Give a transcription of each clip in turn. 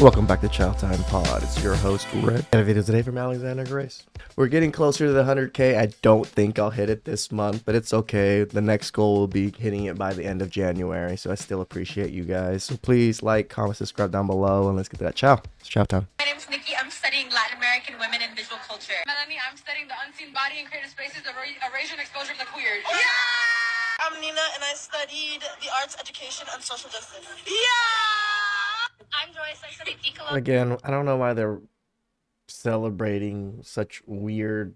Welcome back to TheChowTimePod. It's your host, Red. Got a video today from Alexander Grace. We're getting closer to the 100K. I don't think I'll hit it this month, but it's okay. The next goal will be hitting it by the end of January, so I still appreciate you guys. So please like, comment, subscribe down below, and let's get to that chow. It's chow time. My name is Nikki. I'm studying Latin American women in visual culture. Melanie, I'm studying the unseen body and creative spaces of Eurasian exposure of the queer. Yeah! I'm Nina, and I studied the arts, education, and social justice. I'm Joyce. I study decolonial. Again, I don't know why they're celebrating such weird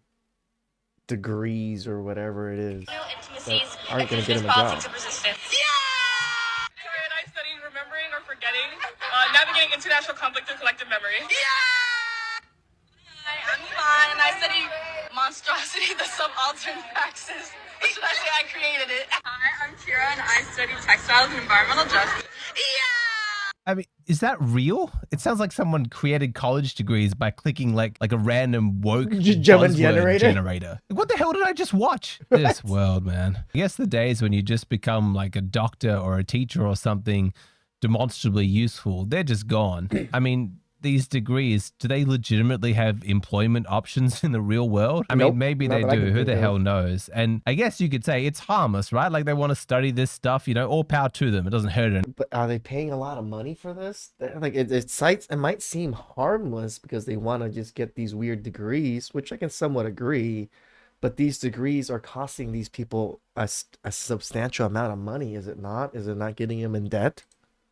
degrees or whatever it is intimacies that aren't going to get indigenous them a job. politics of resistance. Joy and I studied remembering or forgetting, navigating international conflict through collective memory. Hi, I'm Iman, and I study monstrosity, the subaltern praxis. Or should I say I created it? Hi, I'm Kira, and I study textiles and environmental justice. I mean, is that real? It sounds like someone created college degrees by clicking like a random woke buzzword generator. What the hell did I just watch? This world, man. I guess the days when you just become like a doctor or a teacher or something demonstrably useful, they're just gone. I mean, these degrees, do they legitimately have employment options in the real world? I mean, maybe they do. Who the hell knows? And I guess you could say it's harmless, right? Like they want to study this stuff, you know, all power to them. It doesn't hurt anyone. But are they paying a lot of money for this? Like it might seem harmless because they want to just get these weird degrees, which I can somewhat agree. But these degrees are costing these people a substantial amount of money, is it not? Is it not getting them in debt?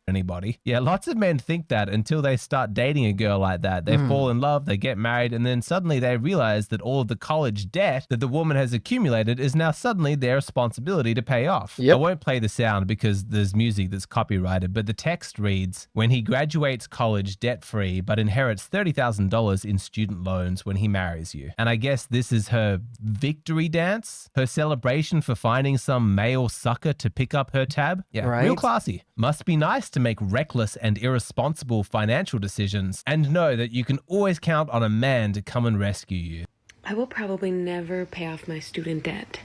Anybody. Yeah, lots of men think that until they start dating a girl like that. They fall in love, they get married, and then suddenly they realize that all of the college debt that the woman has accumulated is now suddenly their responsibility to pay off. Yep. I won't play the sound because there's music that's copyrighted, but the text reads, when he graduates college debt-free but inherits $30,000 in student loans when he marries you. And I guess this is her victory dance, her celebration for finding some male sucker to pick up her tab. Yeah, right? Real classy. Must be nice to make reckless and irresponsible financial decisions and know that you can always count on a man to come and rescue you. I will probably never pay off my student debt,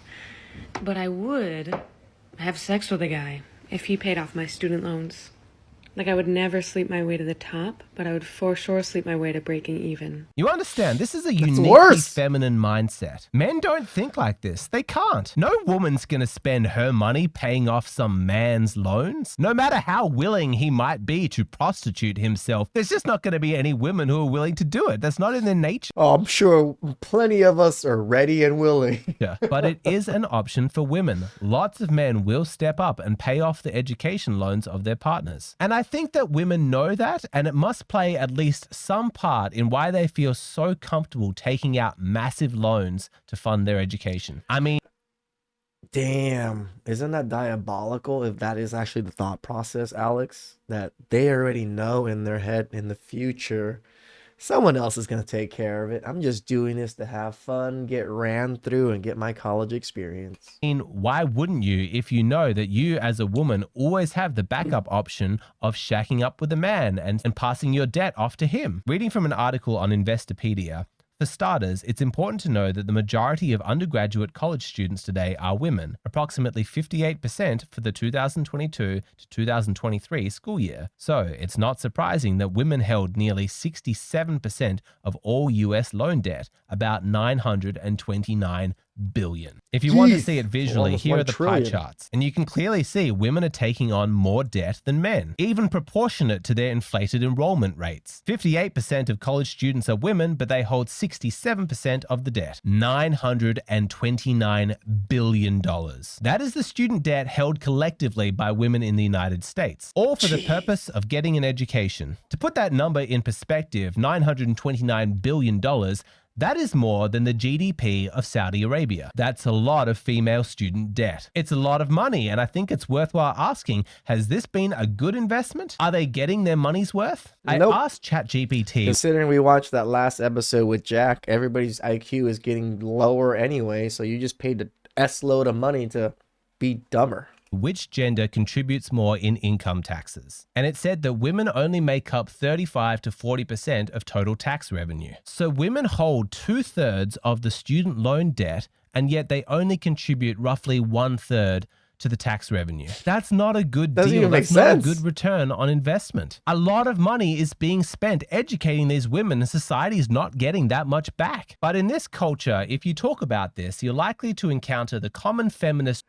but I would have sex with a guy if he paid off my student loans. Like, I would never sleep my way to the top, but I would for sure sleep my way to breaking even. You understand, this is a uniquely feminine mindset. Men don't think like this. They can't. No woman's gonna spend her money paying off some man's loans. No matter how willing he might be to prostitute himself, there's just not gonna be any women who are willing to do it. That's not in their nature. Oh, I'm sure plenty of us are ready and willing. Yeah, but it is an option for women. Lots of men will step up and pay off the education loans of their partners. And I think that women know that, and it must play at least some part in why they feel so comfortable taking out massive loans to fund their education. I mean, damn, isn't that diabolical if that is actually the thought process, Alex? That they already know in their head in the future someone else is going to take care of it. I'm just doing this to have fun, get ran through, and get my college experience. Why wouldn't you if you know that you as a woman always have the backup option of shacking up with a man and passing your debt off to him? Reading from an article on Investopedia, for starters, it's important to know that the majority of undergraduate college students today are women, approximately 58% for the 2022 to 2023 school year. So it's not surprising that women held nearly 67% of all US loan debt, about $929 billion. If you want to see it visually, here are the pie charts. And you can clearly see women are taking on more debt than men, even proportionate to their inflated enrollment rates. 58% of college students are women, but they hold 67% of the debt. $929 billion. That is the student debt held collectively by women in the United States, all for the purpose of getting an education. To put that number in perspective, $929 billion, that is more than the GDP of Saudi Arabia. That's a lot of female student debt. It's a lot of money, and I think it's worthwhile asking, has this been a good investment? Are they getting their money's worth? Nope. I asked ChatGPT. Considering we watched that last episode with Jack, everybody's IQ is getting lower anyway, so you just paid an S-load of money to be dumber. Which gender contributes more in income taxes. And it said that women only make up 35 to 40% of total tax revenue. So women hold 2/3 of the student loan debt, and yet they only contribute roughly 1/3 to the tax revenue. That's not a good Doesn't deal. even make That's not a sense. good return on investment. A lot of money is being spent educating these women, and society is not getting that much back. But in this culture, if you talk about this, you're likely to encounter the common feminist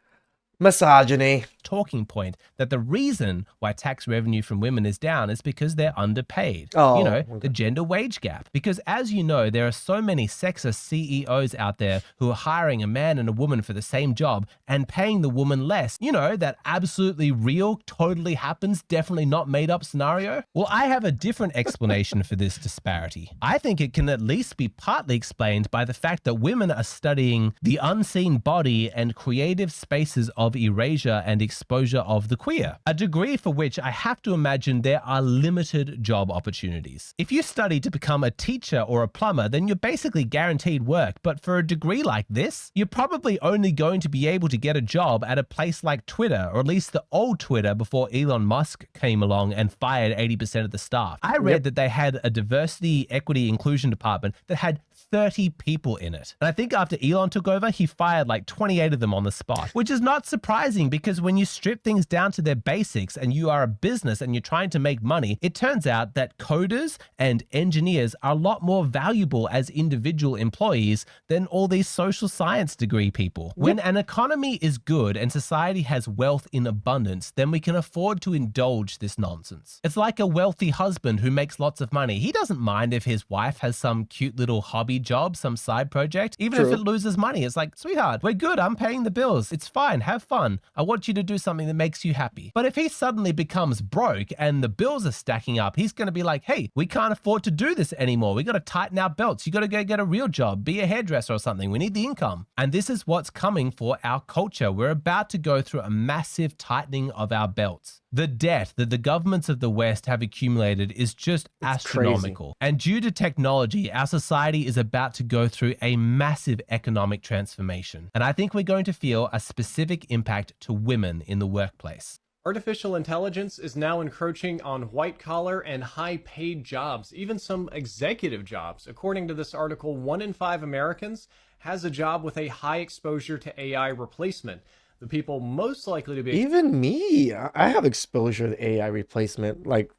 Misogyny. talking point that the reason why tax revenue from women is down is because they're underpaid. Oh, The gender wage gap. Because as you know, there are so many sexist CEOs out there who are hiring a man and a woman for the same job and paying the woman less. That absolutely real, totally happens, definitely not made up scenario. Well, I have a different explanation for this disparity. I think it can at least be partly explained by the fact that women are studying the unseen body and creative spaces of erasure and exposure of the queer, a degree for which I have to imagine there are limited job opportunities. If you study to become a teacher or a plumber, then you're basically guaranteed work, but for a degree like this, you're probably only going to be able to get a job at a place like Twitter, or at least the old Twitter before Elon Musk came along and fired 80% of the staff. I read that they had a diversity, equity, inclusion department that had 30 people in it. And I think after Elon took over, he fired like 28 of them on the spot, which is not surprising because when you strip things down to their basics and you are a business and you're trying to make money, it turns out that coders and engineers are a lot more valuable as individual employees than all these social science degree people. When an economy is good and society has wealth in abundance, then we can afford to indulge this nonsense. It's like a wealthy husband who makes lots of money. He doesn't mind if his wife has some cute little hobby job, some side project, even if it loses money. It's like, sweetheart, we're good. I'm paying the bills. It's fine. Have fun. I want you to do something that makes you happy. But if he suddenly becomes broke and the bills are stacking up, he's going to be like, hey, we can't afford to do this anymore. We got to tighten our belts. You got to go get a real job, be a hairdresser or something. We need the income. And this is what's coming for our culture. We're about to go through a massive tightening of our belts. The debt that the governments of the West have accumulated is just astronomical. And due to technology, our society is about to go through a massive economic transformation. And I think we're going to feel a specific impact to women in the workplace. Artificial intelligence is now encroaching on white-collar and high-paid jobs, even some executive jobs. According to this article, 1 in 5 Americans has a job with a high exposure to AI replacement. The people most likely to be... Even me, I have exposure to AI replacement. Like,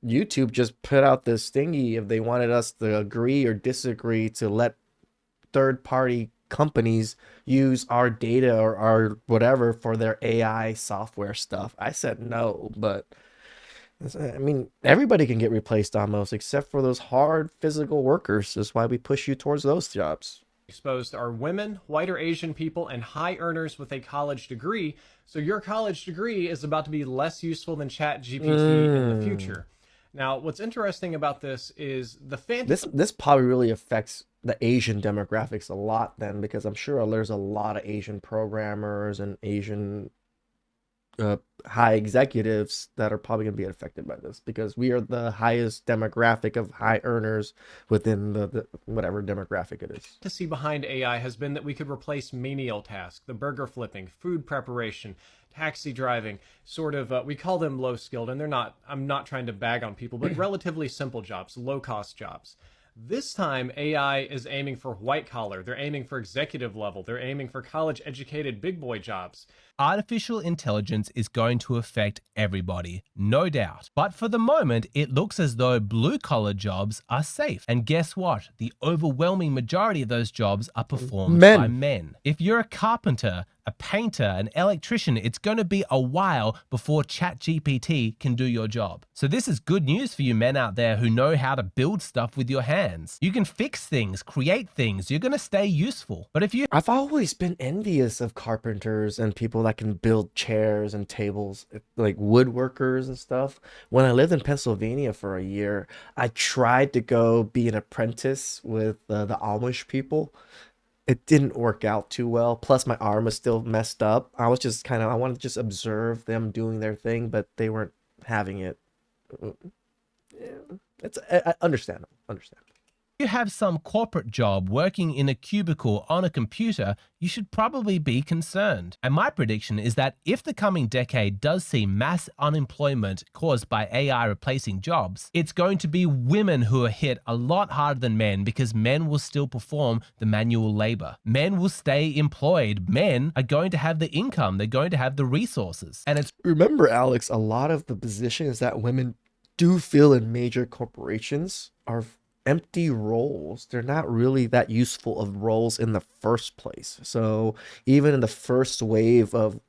YouTube just put out this thingy if they wanted us to agree or disagree to let third-party companies use our data or our whatever for their AI software stuff. I said no, but I mean, everybody can get replaced almost, except for those hard physical workers. That's why we push you towards those jobs. Exposed are women, white or Asian people, and high earners with a college degree. So your college degree is about to be less useful than ChatGPT in the future. Now, what's interesting about this is the this probably really affects the Asian demographics a lot then, because I'm sure there's a lot of Asian programmers and Asian high executives that are probably going to be affected by this, because we are the highest demographic of high earners within the whatever demographic it is. to see behind AI has been that we could replace menial tasks, the burger flipping, food preparation, taxi driving, sort of, we call them low skilled, and they're not, I'm not trying to bag on people, but relatively simple jobs, low cost jobs. This time, AI is aiming for white collar, they're aiming for executive level, they're aiming for college educated big boy jobs. Artificial intelligence is going to affect everybody, no doubt. But for the moment, it looks as though blue-collar jobs are safe. And guess what? The overwhelming majority of those jobs are performed by men. If you're a carpenter, a painter, an electrician, it's going to be a while before ChatGPT can do your job. So this is good news for you men out there who know how to build stuff with your hands. You can fix things, create things. You're going to stay useful. But if you... I've always been envious of carpenters and people that can build chairs and tables, like woodworkers and stuff. When I lived in Pennsylvania for a year, I tried to go be an apprentice with the Amish people. It didn't work out too well. Plus, my arm was still messed up. I was just I wanted to just observe them doing their thing, but they weren't having it. Yeah, it's understandable. you have some corporate job working in a cubicle on a computer, you should probably be concerned. And my prediction is that if the coming decade does see mass unemployment caused by AI replacing jobs, it's going to be women who are hit a lot harder than men because men will still perform the manual labor. Men will stay employed. Men are going to have the income. They're going to have the resources. And it's Remember, Alex, a lot of the positions that women do fill in major corporations are empty roles. They're not really that useful of roles in the first place. So even in the first wave of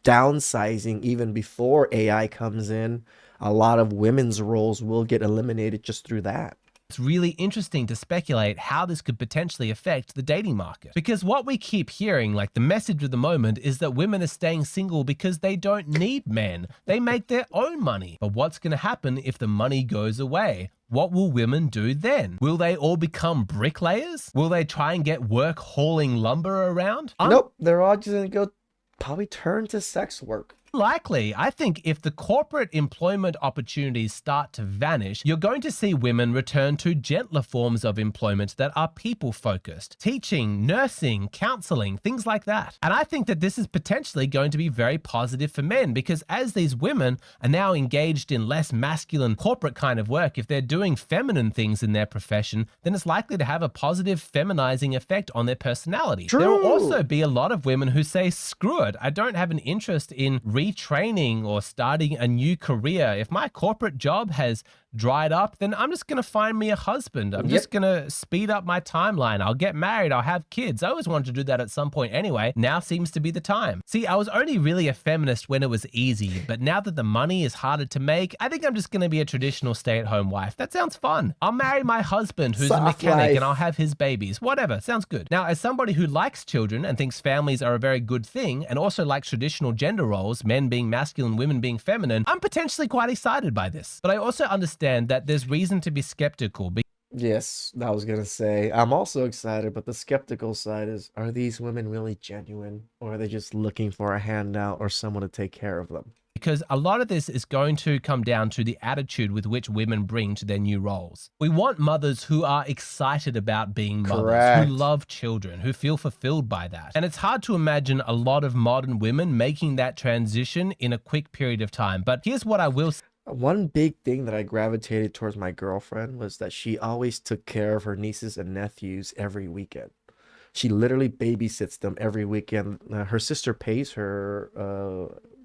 downsizing, even before AI comes in, a lot of women's roles will get eliminated just through that. It's really interesting to speculate how this could potentially affect the dating market. Because what we keep hearing, like the message of the moment, is that women are staying single because they don't need men. They make their own money. But what's going to happen if the money goes away? What will women do then? Will they all become bricklayers? Will they try and get work hauling lumber around? Nope, they're all just going to go probably turn to sex work. Likely. I think if the corporate employment opportunities start to vanish, you're going to see women return to gentler forms of employment that are people-focused. Teaching, nursing, counseling, things like that. And I think that this is potentially going to be very positive for men because as these women are now engaged in less masculine corporate kind of work, if they're doing feminine things in their profession, then it's likely to have a positive feminizing effect on their personality. True. There will also be a lot of women who say, screw it, I don't have an interest in retraining or starting a new career. If my corporate job has dried up, then I'm just going to find me a husband. I'm just going to speed up my timeline. I'll get married. I'll have kids. I always wanted to do that at some point anyway. Now seems to be the time. See, I was only really a feminist when it was easy, but now that the money is harder to make, I think I'm just going to be a traditional stay-at-home wife. That sounds fun. I'll marry my husband who's a mechanic and I'll have his babies. Whatever. Sounds good. Now, as somebody who likes children and thinks families are a very good thing and also likes traditional gender roles, men being masculine, women being feminine, I'm potentially quite excited by this. But I also understand that there's reason to be skeptical. Yes, I was going to say, I'm also excited, but the skeptical side is, are these women really genuine or are they just looking for a handout or someone to take care of them? Because a lot of this is going to come down to the attitude with which women bring to their new roles. We want mothers who are excited about being mothers, Correct. who love children, who feel fulfilled by that. And it's hard to imagine a lot of modern women making that transition in a quick period of time. But here's what I will say. One big thing that I gravitated towards my girlfriend was that she always took care of her nieces and nephews every weekend. She literally babysits them every weekend. Her sister pays her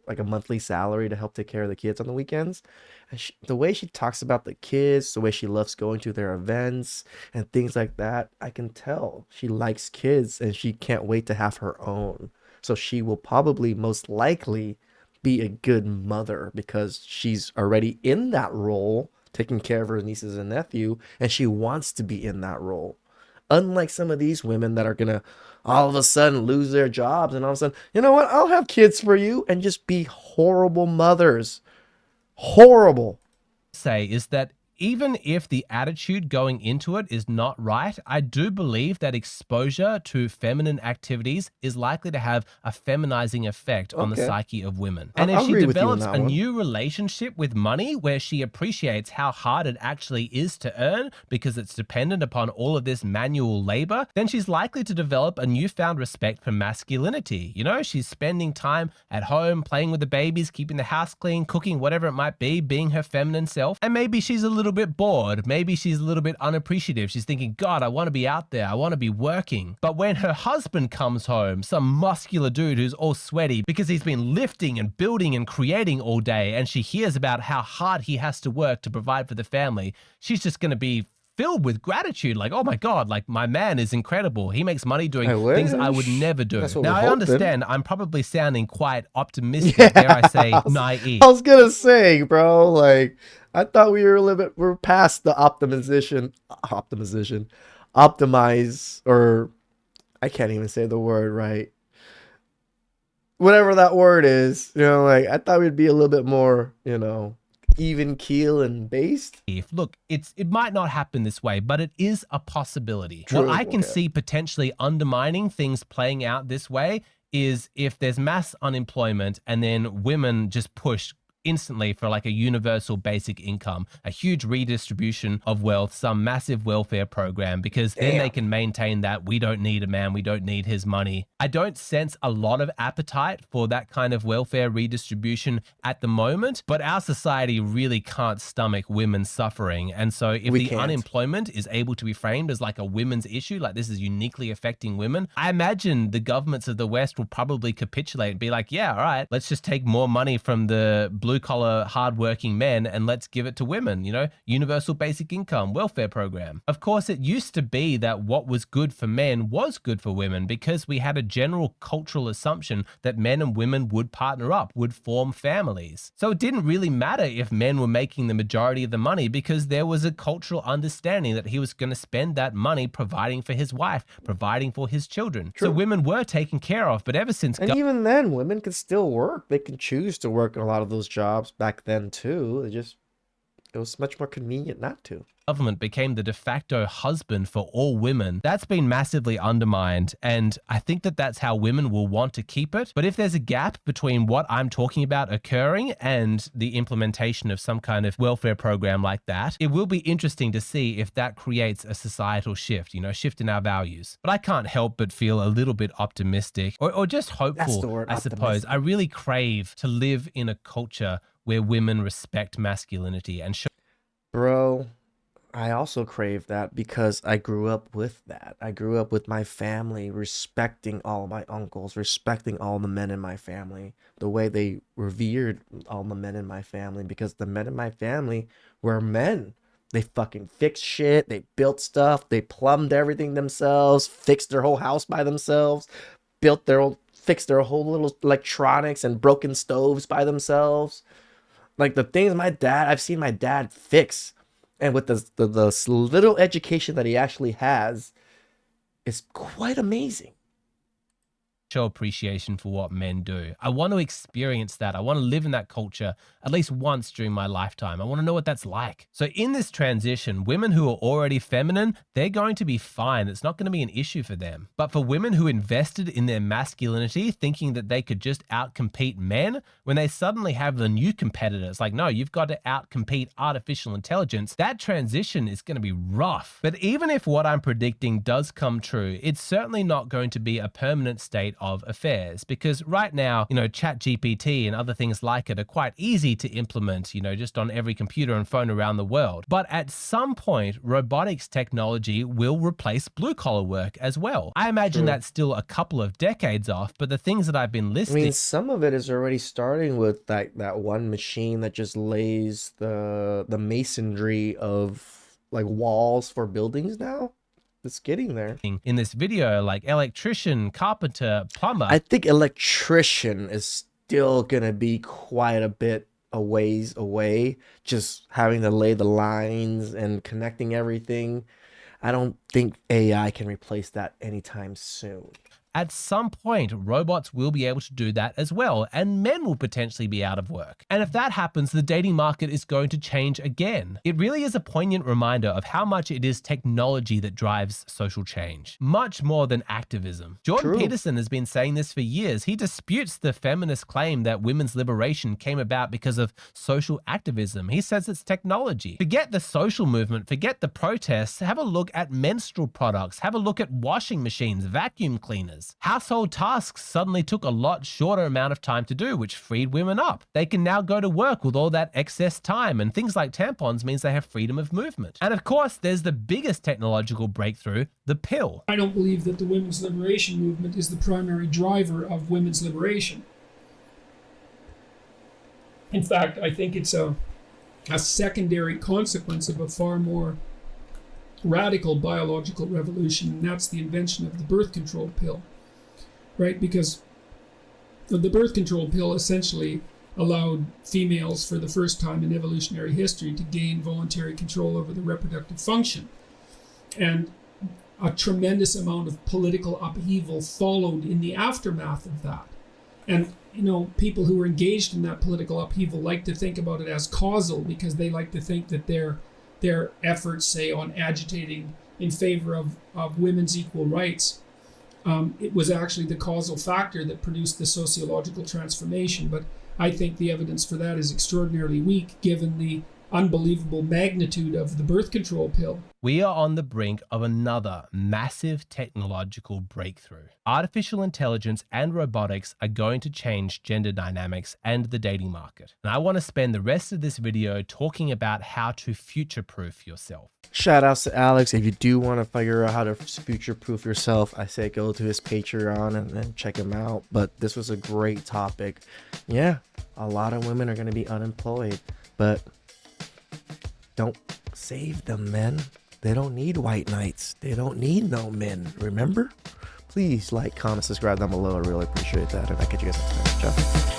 like a monthly salary to help take care of the kids on the weekends. And the way she talks about the kids, the way she loves going to their events and things like that, I can tell she likes kids and she can't wait to have her own. So she will probably most likely be a good mother because she's already in that role, taking care of her nieces and nephew, and she wants to be in that role. Unlike some of these women that are gonna all of a sudden lose their jobs and all of a sudden, you know what, I'll have kids for you, and just be horrible mothers. Horrible. Say is that even if the attitude going into it is not right, I do believe that exposure to feminine activities is likely to have a feminizing effect on the psyche of women. And if she develops a new relationship with money where she appreciates how hard it actually is to earn because it's dependent upon all of this manual labor, then she's likely to develop a newfound respect for masculinity. You know, she's spending time at home, playing with the babies, keeping the house clean, cooking, whatever it might be, being her feminine self. And maybe she's a little bit bored. Maybe she's a little bit unappreciative. She's thinking, God, I want to be out there. I want to be working. But when her husband comes home, some muscular dude who's all sweaty because he's been lifting and building and creating all day, and she hears about how hard he has to work to provide for the family, she's just going to be filled with gratitude. Like, oh my God, like my man is incredible. He makes money doing things I would never do. Now, I understand I'm probably sounding quite optimistic, dare I say, naive. I was going to say, bro, like, I thought we were a little bit, we're past the optimize, or I can't even say the word right. Whatever that word is, you know, like, I thought we'd be a little bit more, you know, even keel and based. Look, it might not happen this way, but it is a possibility. True. What I can see potentially undermining things playing out this way is if there's mass unemployment and then women just push instantly for like a universal basic income, a huge redistribution of wealth, some massive welfare program, because then they can maintain that we don't need a man, we don't need his money. I don't sense a lot of appetite for that kind of welfare redistribution at the moment, but our society really can't stomach women's suffering. And so if the unemployment is able to be framed as like a women's issue, like this is uniquely affecting women, I imagine the governments of the West will probably capitulate and be like, yeah, all right, let's just take more money from the blue collar, hardworking men and let's give it to women, you know, universal basic income, welfare program. Of course, it used to be that what was good for men was good for women because we had a general cultural assumption that men and women would partner up, would form families. So it didn't really matter if men were making the majority of the money because there was a cultural understanding that he was going to spend that money providing for his wife, providing for his children. True. So women were taken care of, but ever since... And even then, women can still work. They can choose to work in a lot of those jobs back then too. It was much more convenient not to. Government became the de facto husband for all women, that's been massively undermined. And I think that that's how women will want to keep it. But if there's a gap between what I'm talking about occurring and the implementation of some kind of welfare program like that, it will be interesting to see if that creates a societal shift, you know, shift in our values. But I can't help but feel a little bit optimistic or just hopeful, I suppose. I really crave to live in a culture where women respect masculinity and show. Bro, I also crave that because I grew up with that. I grew up with my family respecting all my uncles, respecting all the men in my family, the way they revered all the men in my family, because the men in my family were men. They fucking fixed shit. They built stuff. They plumbed everything themselves, fixed their whole house by themselves, fixed their whole little electronics and broken stoves by themselves. Like the things I've seen my dad fix. And with the little education that he actually has, is quite amazing. Show appreciation for what men do. I want to experience that. I want to live in that culture at least once during my lifetime. I want to know what that's like. So in this transition, women who are already feminine, they're going to be fine. It's not going to be an issue for them. But for women who invested in their masculinity, thinking that they could just outcompete men, when they suddenly have the new competitors, like, no, you've got to outcompete artificial intelligence, that transition is going to be rough. But even if what I'm predicting does come true, it's certainly not going to be a permanent state of affairs, because right now, you know, ChatGPT and other things like it are quite easy to implement, you know, just on every computer and phone around the world. But at some point, robotics technology will replace blue collar work as well. I imagine that's still a couple of decades off, but the things that I've been listing... I mean, some of it is already starting with that one machine that just lays the masonry of like walls for buildings now. It's getting there. In this video, like electrician, carpenter, plumber. I think electrician is still gonna be quite a bit a ways away, just having to lay the lines and connecting everything. I don't think AI can replace that anytime soon. At some point, robots will be able to do that as well, and men will potentially be out of work. And if that happens, the dating market is going to change again. It really is a poignant reminder of how much it is technology that drives social change, much more than activism. Jordan Peterson has been saying this for years. He disputes the feminist claim that women's liberation came about because of social activism. He says it's technology. Forget the social movement, forget the protests, have a look at menstrual products, have a look at washing machines, vacuum cleaners. Household tasks suddenly took a lot shorter amount of time to do, which freed women up. They can now go to work with all that excess time, and things like tampons means they have freedom of movement. And of course, there's the biggest technological breakthrough, the pill. I don't believe that the women's liberation movement is the primary driver of women's liberation. In fact, I think it's a secondary consequence of a far more radical biological revolution, and that's the invention of the birth control pill. Right? Because the birth control pill essentially allowed females for the first time in evolutionary history to gain voluntary control over the reproductive function. And a tremendous amount of political upheaval followed in the aftermath of that. And, you know, people who were engaged in that political upheaval like to think about it as causal, because they like to think that their efforts, say, on agitating in favor of women's equal rights, it was actually the causal factor that produced the sociological transformation. But I think the evidence for that is extraordinarily weak given the unbelievable magnitude of the birth control pill. We are on the brink of another massive technological breakthrough. Artificial intelligence and robotics are going to change gender dynamics and the dating market. And I want to spend the rest of this video talking about how to future-proof yourself. Shout outs to Alex. If you do want to figure out how to future-proof yourself, I say go to his Patreon and then check him out. But this was a great topic. Yeah, a lot of women are going to be unemployed, but don't save them, men. They don't need white knights. They don't need no men, remember? Please like, comment, subscribe down below. I really appreciate that. And I'll catch you guys next time. Ciao.